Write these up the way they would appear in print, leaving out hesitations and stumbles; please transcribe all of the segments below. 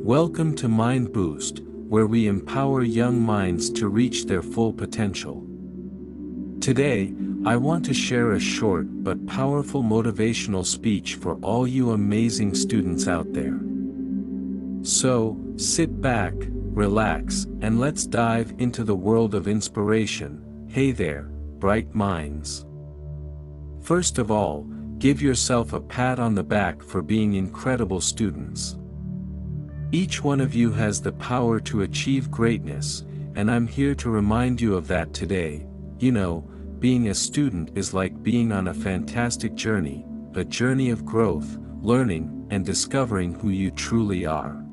Welcome to Mindboost, where we empower young minds to reach their full potential. Today, I want to share a short but powerful motivational speech for all you amazing students out there. So, sit back, relax, and let's dive into the world of inspiration. Hey there, bright minds. First of all, give yourself a pat on the back for being incredible students. Each one of you has the power to achieve greatness, and I'm here to remind you of that today. You know, being a student is like being on a fantastic journey, a journey of growth, learning, and discovering who you truly are.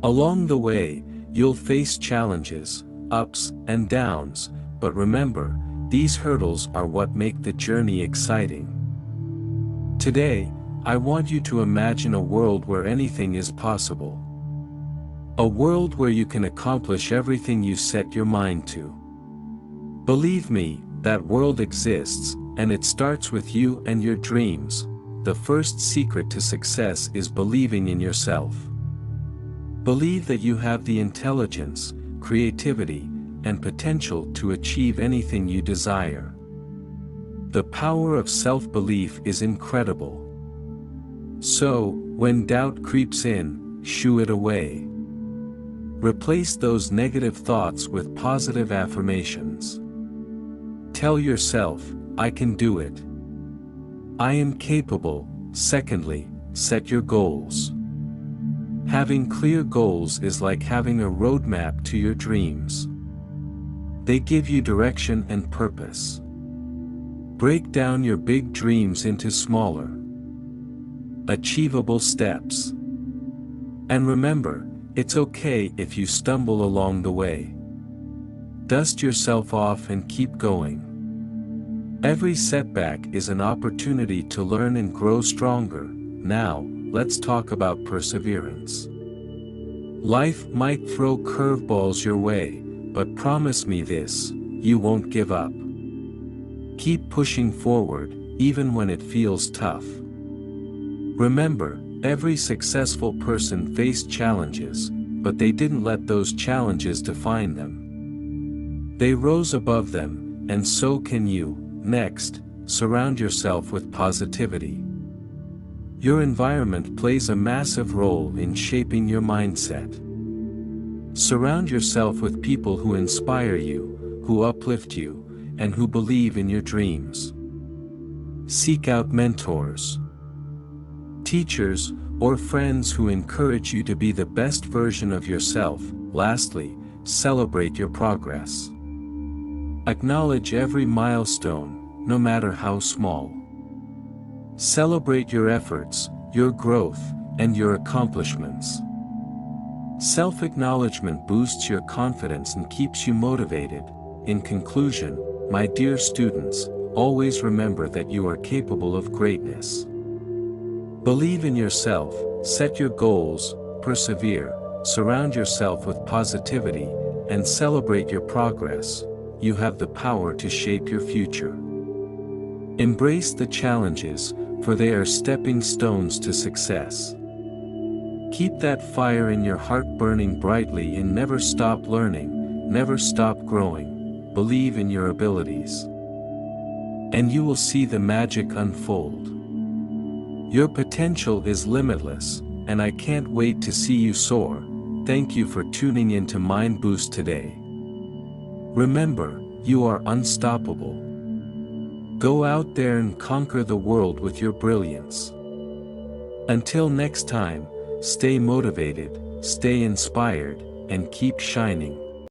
Along the way, you'll face challenges, ups and downs, but remember, these hurdles are what make the journey exciting. Today, I want you to imagine a world where anything is possible. A world where you can accomplish everything you set your mind to. Believe me, that world exists, and it starts with you and your dreams. The first secret to success is believing in yourself. Believe that you have the intelligence, creativity, and potential to achieve anything you desire. The power of self-belief is incredible. So, when doubt creeps in, shoo it away. Replace those negative thoughts with positive affirmations. Tell yourself, I can do it. I am capable. Secondly, set your goals. Having clear goals is like having a roadmap to your dreams. They give you direction and purpose. Break down your big dreams into smaller, achievable steps. And remember, it's okay if you stumble along the way. Dust yourself off and keep going. Every setback is an opportunity to learn and grow stronger. Now, let's talk about perseverance. Life might throw curveballs your way, but promise me this, you won't give up. Keep pushing forward, even when it feels tough. Remember, every successful person faced challenges, but they didn't let those challenges define them. They rose above them, and so can you. Next, surround yourself with positivity. Your environment plays a massive role in shaping your mindset. Surround yourself with people who inspire you, who uplift you, and who believe in your dreams. Seek out mentors, teachers, or friends who encourage you to be the best version of yourself. Lastly, celebrate your progress. Acknowledge every milestone, no matter how small. Celebrate your efforts, your growth, and your accomplishments. Self-acknowledgement boosts your confidence and keeps you motivated. In conclusion, my dear students, always remember that you are capable of greatness. Believe in yourself, set your goals, persevere, surround yourself with positivity, and celebrate your progress. You have the power to shape your future. Embrace the challenges, for they are stepping stones to success. Keep that fire in your heart burning brightly and never stop learning, never stop growing. Believe in your abilities, and you will see the magic unfold. Your potential is limitless, and I can't wait to see you soar. Thank you for tuning in to Mindboost today. Remember, you are unstoppable. Go out there and conquer the world with your brilliance. Until next time, stay motivated, stay inspired, and keep shining.